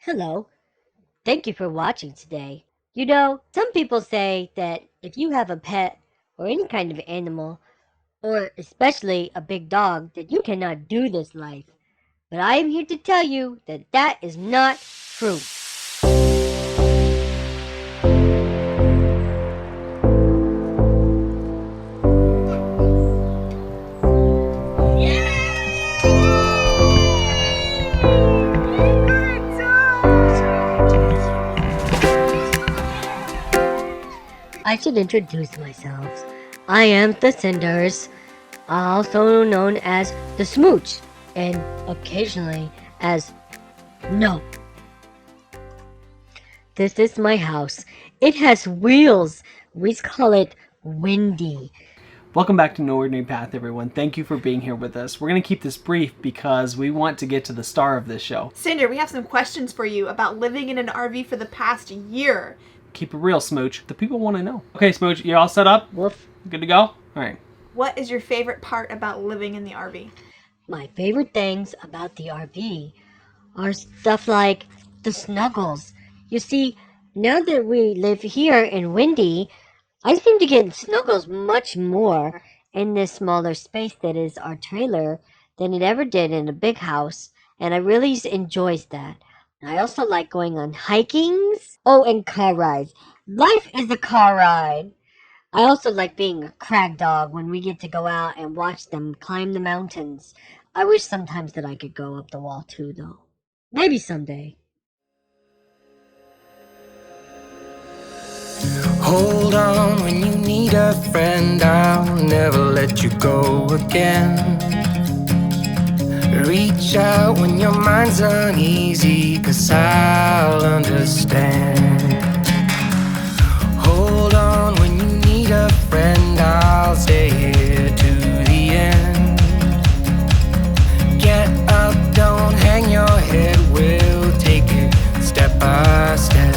Hello. Thank you for watching today. Some people say that if you have a pet or any kind of animal, or especially a big dog, that you cannot do this life. But I am here to tell you that that is not true. I should introduce myself. I am the Cinders, also known as the Smooch, and occasionally as No. This is my house. It has wheels. We call it Windy. Welcome back to No Ordinary Path, everyone. Thank you for being here with us. We're going to keep this brief because we want to get to the star of this show. Cinder, we have some questions for you about living in an RV for the past year. Keep it real, Smooch. The people want to know. Okay, Smooch, you all set up? Woof. Good to go? All right. What is your favorite part about living in the RV? My favorite things about the RV are stuff like the snuggles. You see, now that we live here in Windy, I seem to get snuggles much more in this smaller space that is our trailer than it ever did in a big house, and I really enjoys that. I also like going on hikings. Oh, and car rides. Life is a car ride. I also like being a crag dog when we get to go out and watch them climb the mountains. I wish sometimes that I could go up the wall too, though. Maybe someday. Hold on when you need a friend, I'll never let you go again. Reach out when your mind's uneasy, 'cause I'll understand. Hold on when you need a friend, I'll stay here to the end. Get up, don't hang your head, we'll take it step by step.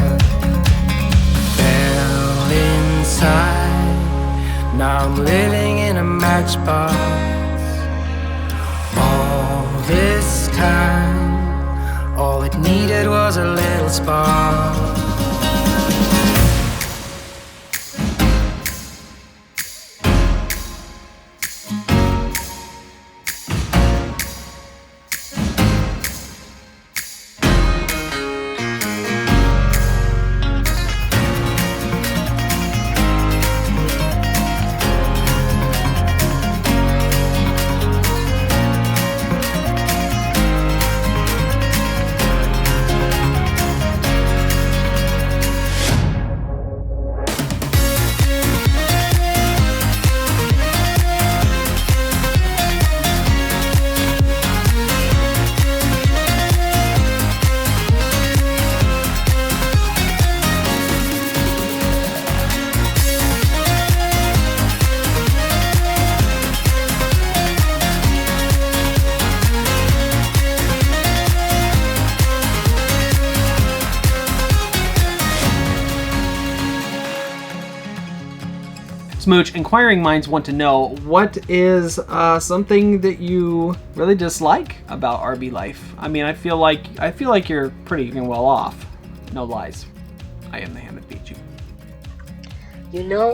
Now I'm living in a matchbox. All this time, all it needed was a little spark. Smooch, inquiring minds want to know, what is something that you really dislike about RV life? I mean, I feel like you're pretty well off. No lies. I am the hand that beat you.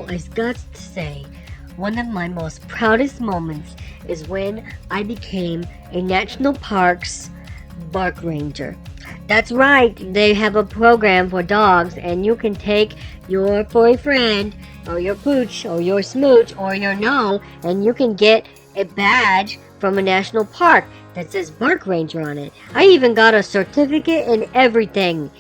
I got to say, one of my most proudest moments is when I became a National Parks Bark Ranger. That's right, they have a program for dogs, and you can take your furry friend, or your pooch, or your smooch, or your no, and you can get a badge from a national park that says Bark Ranger on it. I even got a certificate and everything.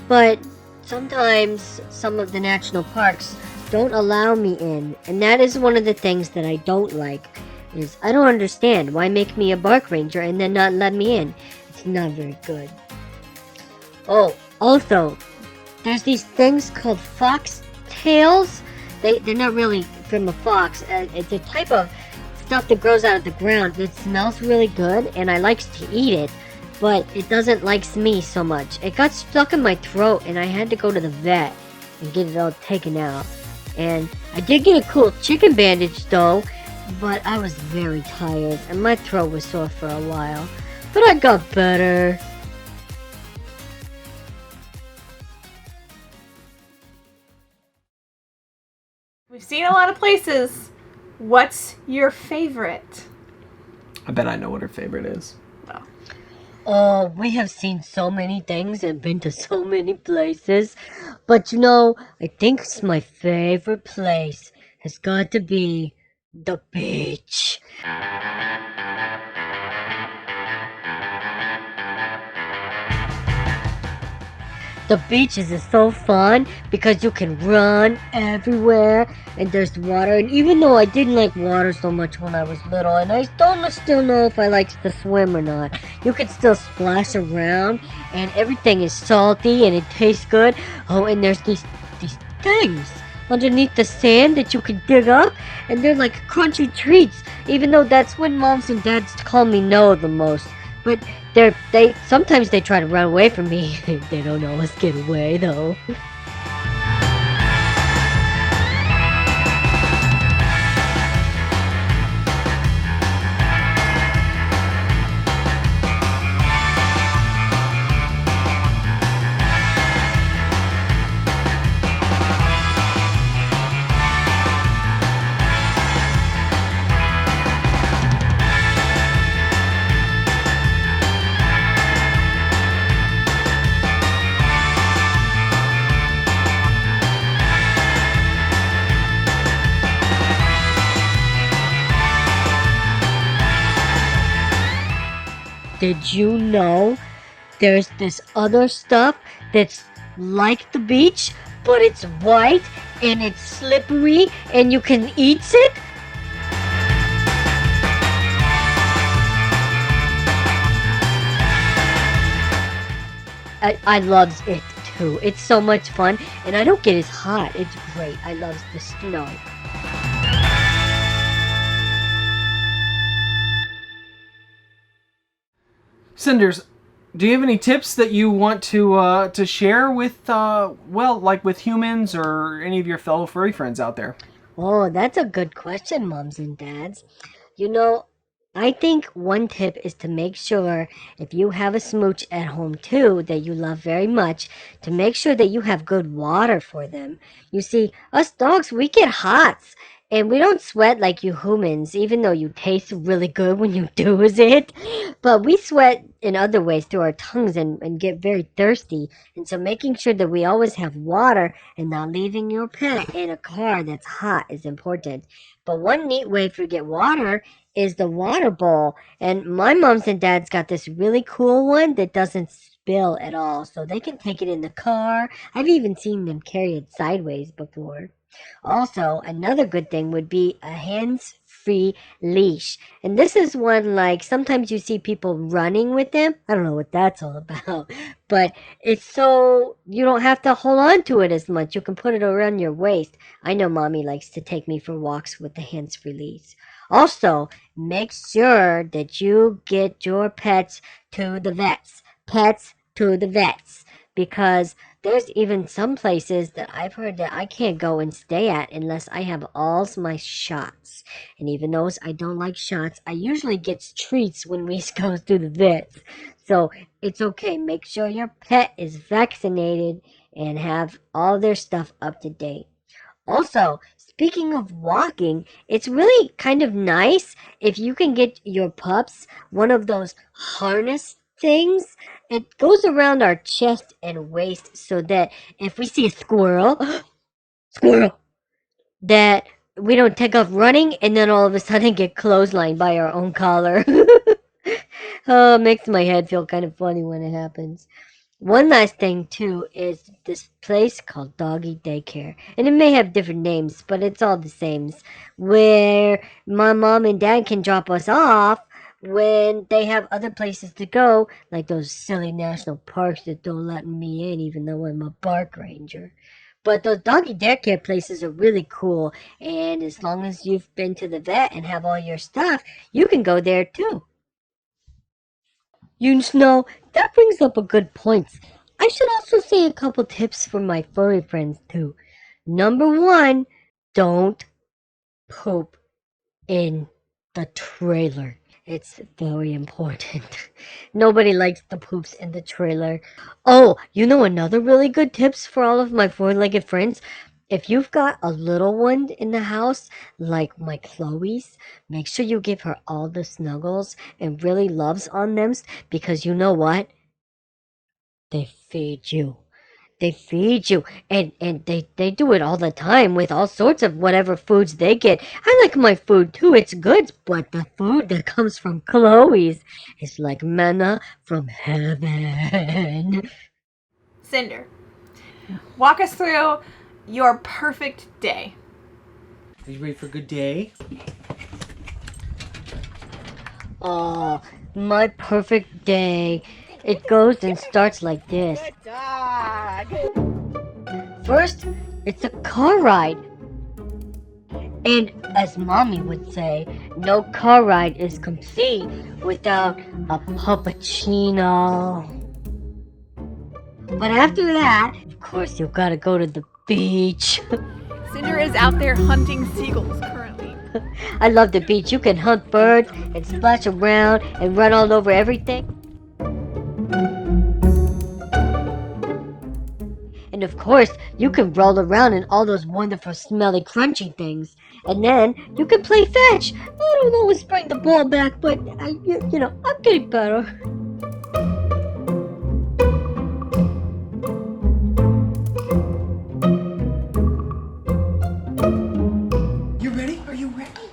But sometimes some of the national parks don't allow me in, and that is one of the things that I don't like. Is I don't understand why make me a Bark Ranger and then not let me in. It's not very good. Oh, also, there's these things called fox tails. They're not really from a fox. It's a type of stuff that grows out of the ground. It smells really good, and I like to eat it, but it doesn't like me so much. It got stuck in my throat, and I had to go to the vet and get it all taken out. And I did get a cool chicken bandage though, but I was very tired, and my throat was sore for a while. But I got better. You've seen a lot of places. What's your favorite? I bet I know what her favorite is. Oh, we have seen so many things and been to so many places. But you know, I think my favorite place has got to be the beach. The beaches is so fun because you can run everywhere and there's water. And even though I didn't like water so much when I was little, and I don't still know if I liked to swim or not, you can still splash around and everything is salty and it tastes good. Oh, and there's these things underneath the sand that you can dig up, and they're like crunchy treats. Even though that's when moms and dads call me no the most, but they sometimes they try to run away from me. They don't always get away though. Did you know there's this other stuff that's like the beach, but it's white and it's slippery and you can eat it? I loves it too. It's so much fun and I don't get as hot. It's great. I love the snow. Cinders, do you have any tips that you want to share with like with humans or any of your fellow furry friends out there? Oh, that's a good question, moms and dads. You know, I think one tip is to make sure if you have a smooch at home too that you love very much, to make sure that you have good water for them. You see, us dogs, we get hots and we don't sweat like you humans, even though you taste really good when you do it. But we sweat in other ways through our tongues and get very thirsty. And so making sure that we always have water and not leaving your pet in a car that's hot is important. But one neat way to get water is the water bowl. And my moms and dads got this really cool one that doesn't spill at all. So they can take it in the car. I've even seen them carry it sideways before. Also, another good thing would be a hands-free leash. And this is one like sometimes you see people running with them. I don't know what that's all about. But it's so you don't have to hold on to it as much. You can put it around your waist. I know mommy likes to take me for walks with the hands-free leash. Also, make sure that you get your pets to the vets. Pets to the vets. Because there's even some places that I've heard that I can't go and stay at unless I have all my shots. And even though I don't like shots, I usually get treats when we go to the vets. So it's okay. Make sure your pet is vaccinated and have all their stuff up to date. Also, speaking of walking, it's really kind of nice if you can get your pups one of those harness things. It goes around our chest and waist so that if we see a squirrel, squirrel, that we don't take off running and then all of a sudden get clotheslined by our own collar. Oh, it makes my head feel kind of funny when it happens. One last thing too is this place called Doggy Daycare, and it may have different names, but it's all the same. Where my mom and dad can drop us off when they have other places to go, like those silly national parks that don't let me in, even though I'm a park ranger. But those doggy daycare places are really cool, and as long as you've been to the vet and have all your stuff, you can go there too. You know, that brings up a good point. I should also say a couple tips for my furry friends too. Number one, don't poop in the trailer. It's very important. Nobody likes the poops in the trailer. Oh, you know another really good tips for all of my four-legged friends If you've got a little one in the house, like my Chloe's, make sure you give her all the snuggles and really loves on them because you know what? They feed you. They feed you, and they do it all the time with all sorts of whatever foods they get. I like my food too, it's good, but the food that comes from Chloe's is like manna from heaven. Cinder, walk us through your perfect day. Are you ready for a good day? Oh, my perfect day. It goes and starts like this. First, it's a car ride. And as Mommy would say, no car ride is complete without a puppuccino. But after that, of course, you gotta go to the beach. Cinder is out there hunting seagulls currently. I love the beach. You can hunt birds and splash around and run all over everything. And of course, you can roll around in all those wonderful smelly crunchy things. And then you can play fetch. I don't always bring the ball back, but I'm getting better. You ready? Are you ready?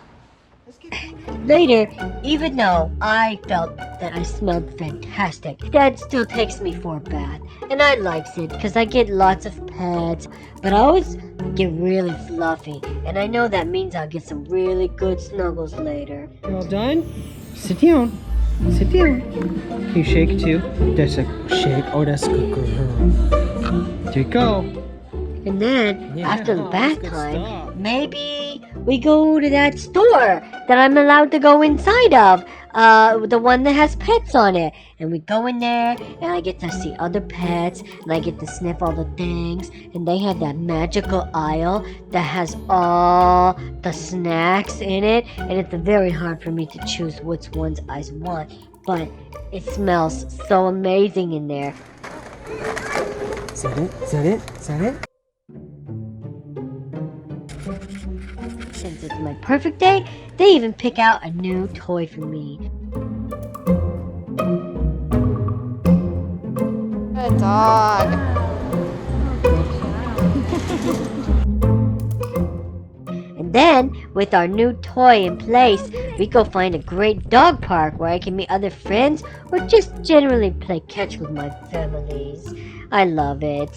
Later, even though I felt that I smelled fantastic, Dad still takes me for a bath. And I likes it because I get lots of pets, but I always get really fluffy. And I know that means I'll get some really good snuggles later. You all done? Sit down. Sit down. Can you shake too? That's a shake. Oh, that's a good girl. There you go. And then, Yeah, after the bath that's good time, stuff. maybe we go to that store that I'm allowed to go inside of. The one that has pets on it. And we go in there, and I get to see other pets, and I get to sniff all the things. And they have that magical aisle that has all the snacks in it. And it's very hard for me to choose which ones I want. But it smells so amazing in there. Is that it? Is that it? Is that it? Since it's my perfect day, they even pick out a new toy for me. Good dog. And then, with our new toy in place, we go find a great dog park where I can meet other friends or just generally play catch with my families. I love it.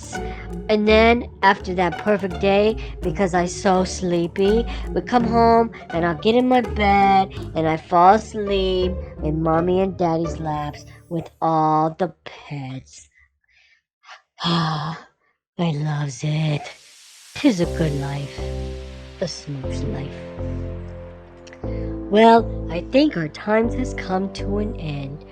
And then, after that perfect day, because I'm so sleepy, we come home and I'll get in my bed and I fall asleep in Mommy and Daddy's laps with all the pets. Ah, I loves it. 'Tis a good life. The smooth life. Well, I think our time has come to an end.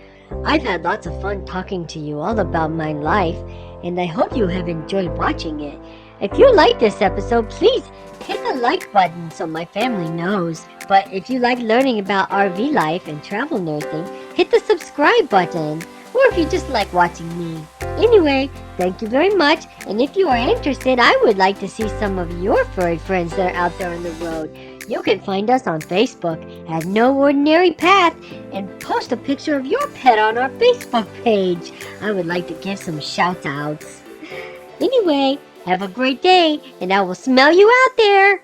I've had lots of fun talking to you all about my life, and I hope you have enjoyed watching it. If you like this episode, please hit the like button so my family knows. But if you like learning about RV life and travel nursing, hit the subscribe button. Or if you just like watching me. Anyway, thank you very much, and if you are interested, I would like to see some of your furry friends that are out there on the road. You can find us on Facebook at No Ordinary Path and post a picture of your pet on our Facebook page. I would like to give some shout outs. Anyway, have a great day, and I will smell you out there.